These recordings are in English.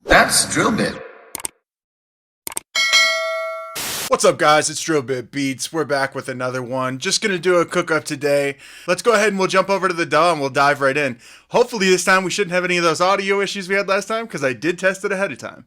That's drill bit. What's up, guys? It's Drill Bit Beats. We're back with another one. Just gonna do a cook up today. Let's go ahead and we'll jump over to the DAW and we'll dive right in. Hopefully this time we shouldn't have any of those audio issues we had last time, because I did test it ahead of time.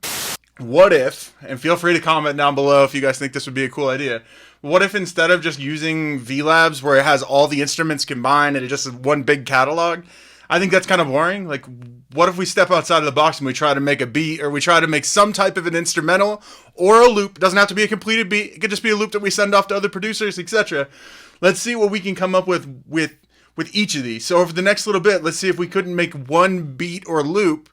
What if, and feel free to comment down below if you guys think this would be a cool idea, what if instead of just using VLabs where it has all the instruments combined and it just is one big catalog? I think that's kind of boring. Like, what if we step outside of the box and we try to make a beat, or we try to make some type of an instrumental or a loop? It doesn't have to be a completed beat. It could just be a loop that we send off to other producers, etc. Let's see what we can come up with each of these. So over the next little bit, let's see if we couldn't make one beat or loop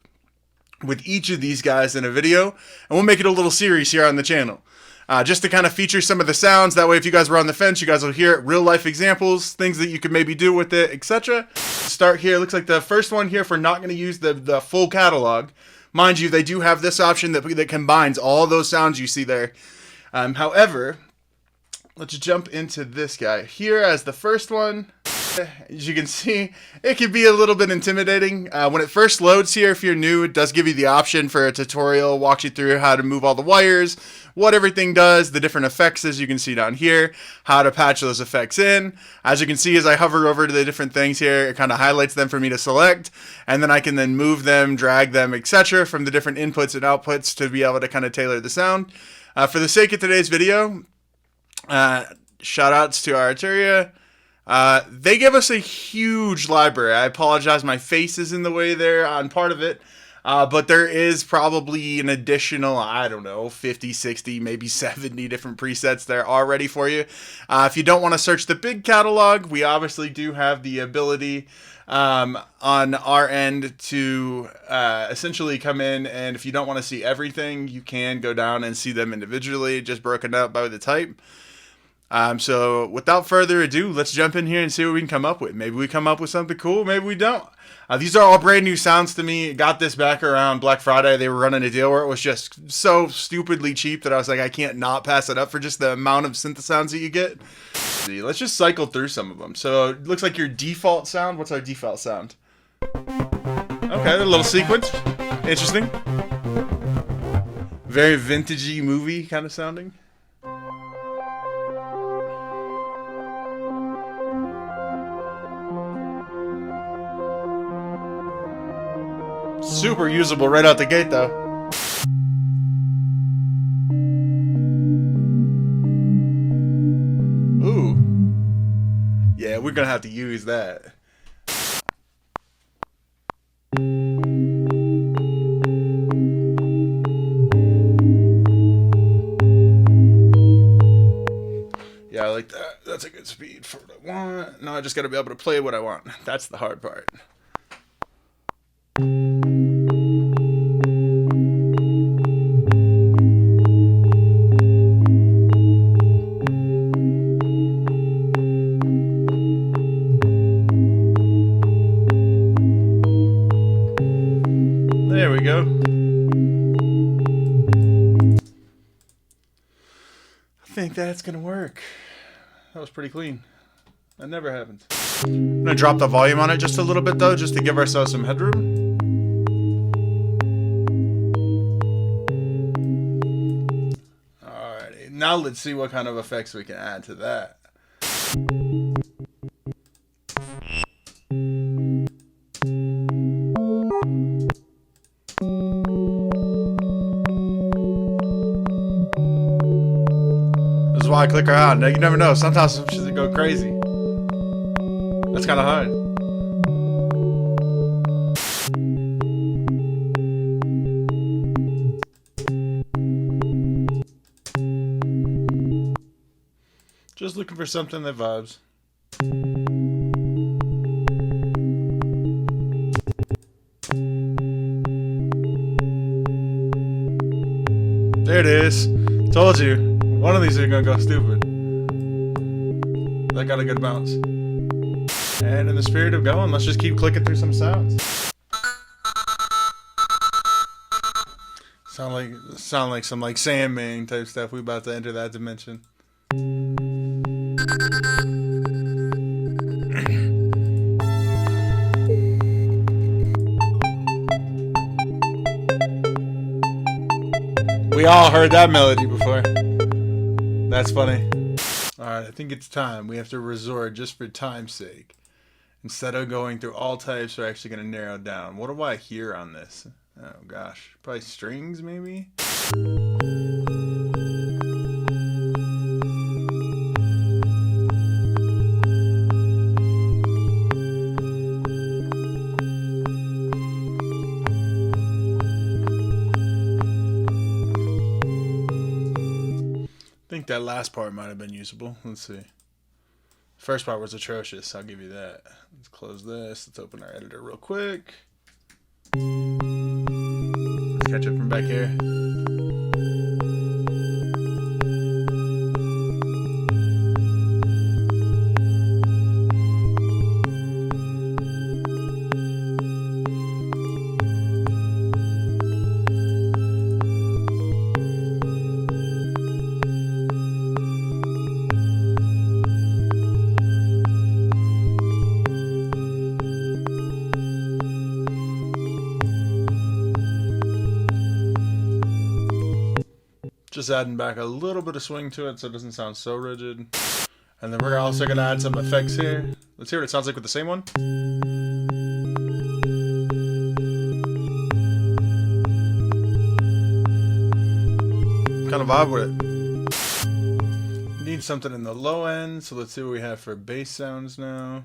with each of these guys in a video, and we'll make it a little series here on the channel. Just to kind of feature some of the sounds. That way, if you guys were on the fence, you guys will hear real life examples, things that you could maybe do with it, etc. Start here. Looks like the first one here, if we're not going to use the full catalog. Mind you, they do have this option that combines all those sounds you see there. However, let's jump into this guy here as the first one. As you can see, it can be a little bit intimidating. When it first loads here, if you're new, it does give you the option for a tutorial, walks you through how to move all the wires, what everything does, the different effects as you can see down here, how to patch those effects in. As you can see, as I hover over to the different things here, it kind of highlights them for me to select, and then I can then move them, drag them, etc. from the different inputs and outputs to be able to kind of tailor the sound. For the sake of today's video, shout outs to Arturia. They give us a huge library. I apologize, my face is in the way there on part of it. But there is probably an additional, I don't know, 50, 60, maybe 70 different presets there already for you. If you don't want to search the big catalog, we obviously do have the ability on our end to essentially come in, and if you don't want to see everything, you can go down and see them individually, just broken up by the type. So without further ado, let's jump in here and see what we can come up with. Maybe we come up with something cool, maybe we don't. These are all brand new sounds to me. Got this back around Black Friday. They were running a deal where it was just so stupidly cheap that I was like, I can't not pass it up for just the amount of synth sounds that you get. Let's just cycle through some of them. So it looks like your default sound. What's our default sound? Okay, a little sequence. Interesting. Very vintagey movie kind of sounding. Super usable right out the gate, though. Ooh. Yeah, we're gonna have to use that. Yeah, I like that. That's a good speed for what I want. Now I just gotta be able to play what I want. That's the hard part. There we go. I think that's gonna work. That was pretty clean. That never happens. I'm gonna drop the volume on it just a little bit though, just to give ourselves some headroom. Alrighty, now let's see what kind of effects we can add to that. This is why I click around. You never know. Sometimes some shit go crazy. That's kind of hard. Just looking for something that vibes. There it is. Told you. One of these are gonna go stupid. That got a good bounce. And in the spirit of going, let's just keep clicking through some sounds. Sound like some like Sandman type stuff. We about to enter that dimension. We all heard that melody before. That's funny. Alright, I think it's time. We have to resort, just for time's sake. Instead of going through all types, we're actually going to narrow down. What do I hear on this? Oh gosh. Probably strings, maybe? I think that last part might have been usable. Let's see. First part was atrocious, I'll give you that. Let's close this. Let's open our editor real quick. Let's catch it from back here. Just adding back a little bit of swing to it so it doesn't sound so rigid. And then we're also going to add some effects here. Let's hear what it sounds like with the same one. Kind of vibe with it. Need something in the low end, so let's see what we have for bass sounds now.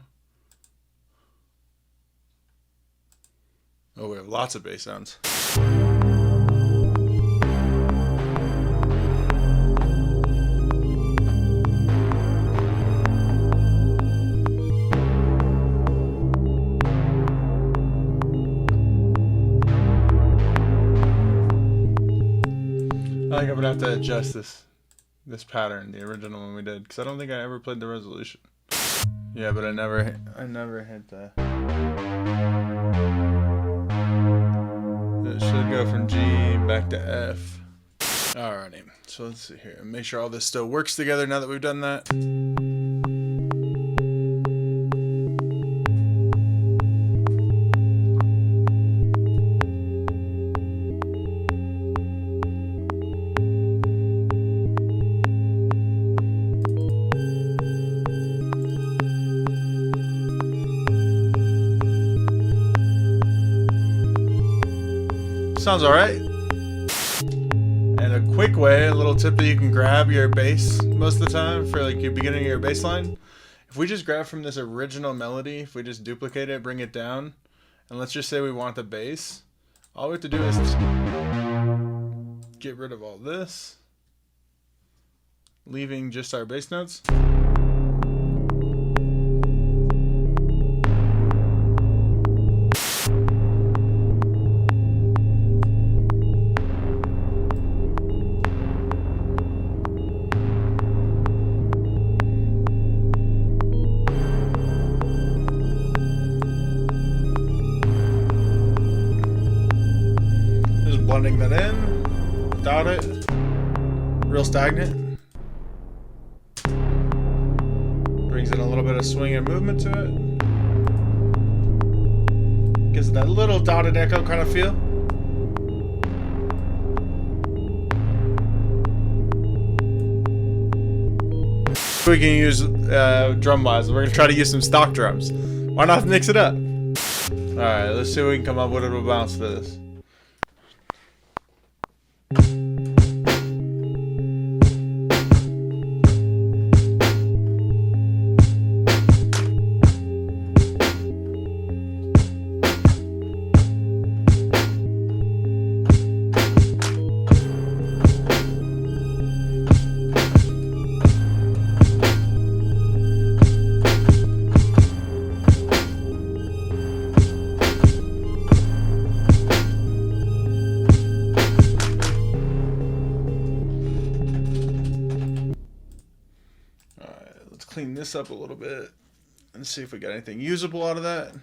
Oh, we have lots of bass sounds. I think I'm gonna have to adjust this pattern, the original one we did, because I don't think I ever played the resolution. Yeah, but I never hit the. It should go from G back to F. Alrighty, so let's see here. Make sure all this still works together now that we've done that. Sounds alright. And a quick way, a little tip that you can grab your bass most of the time for like your beginning of your bass line. If we just grab from this original melody, if we just duplicate it, bring it down, and let's just say we want the bass, all we have to do is just get rid of all this, leaving just our bass notes. Blending that in without it, real stagnant. Brings in a little bit of swing and movement to it. Gives it that little dotted echo kind of feel. We can use drum wise. We're gonna try to use some stock drums. Why not mix it up? Alright, let's see what we can come up with. It'll bounce to this. Clean this up a little bit and see if we got anything usable out of that.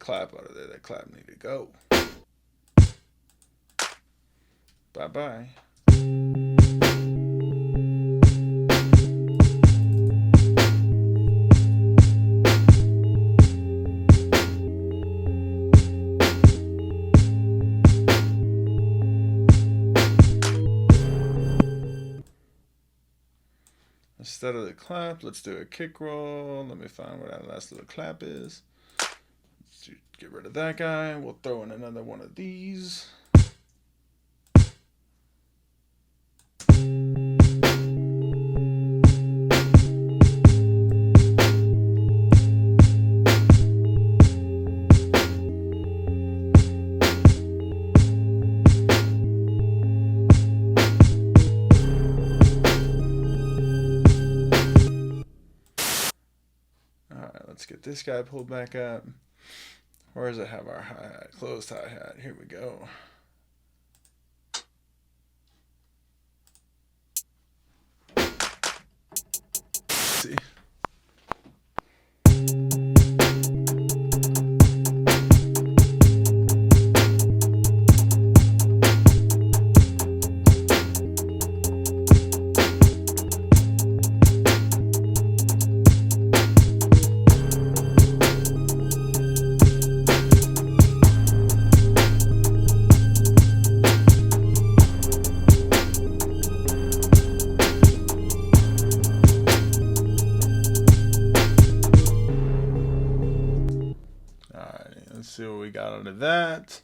clap out of there. That clap need to go. Bye-bye. Instead of the clap, let's do a kick roll. Let me find what that last little clap is. Let's get rid of that guy. We'll throw in another one of these. Let's get this guy pulled back up. Where does it have our hi-hat? Closed hi-hat. Here we go. Let's see. Let's see what we got out of that.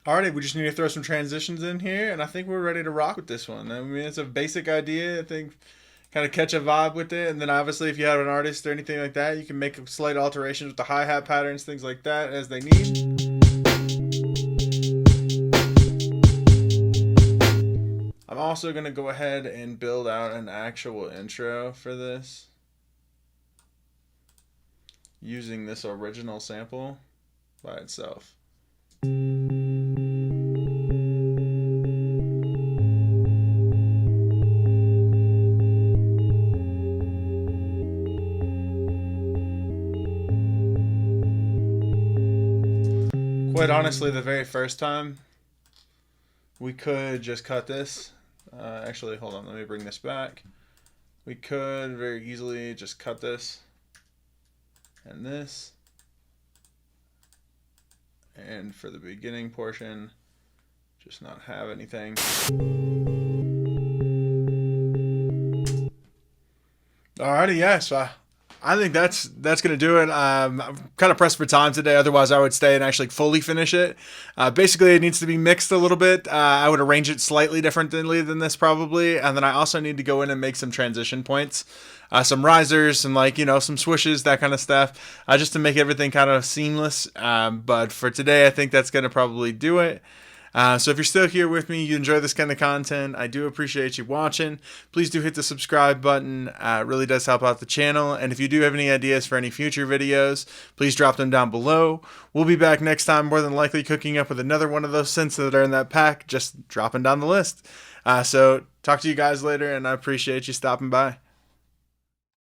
Alrighty, we just need to throw some transitions in here, and I think we're ready to rock with this one. I mean, it's a basic idea. I think kind of catch a vibe with it, and then obviously if you have an artist or anything like that, you can make slight alterations with the hi-hat patterns, things like that as they need. I'm also going to go ahead and build out an actual intro for this using this original sample by itself. Quite honestly, the very first time, we could just cut this. Actually, hold on, let me bring this back. We could very easily just cut this and this. And for the beginning portion, just not have anything. Alrighty, yeah, so I think that's going to do it. I'm kind of pressed for time today. Otherwise, I would stay and actually fully finish it. Basically, it needs to be mixed a little bit. I would arrange it slightly differently than this probably. And then I also need to go in and make some transition points. Some risers and some swooshes, that kind of stuff. Just to make everything kind of seamless. But for today, I think that's going to probably do it. So if you're still here with me, you enjoy this kind of content, I do appreciate you watching. Please do hit the subscribe button. It really does help out the channel. And if you do have any ideas for any future videos, please drop them down below. We'll be back next time, more than likely cooking up with another one of those synths that are in that pack, just dropping down the list. So talk to you guys later, and I appreciate you stopping by.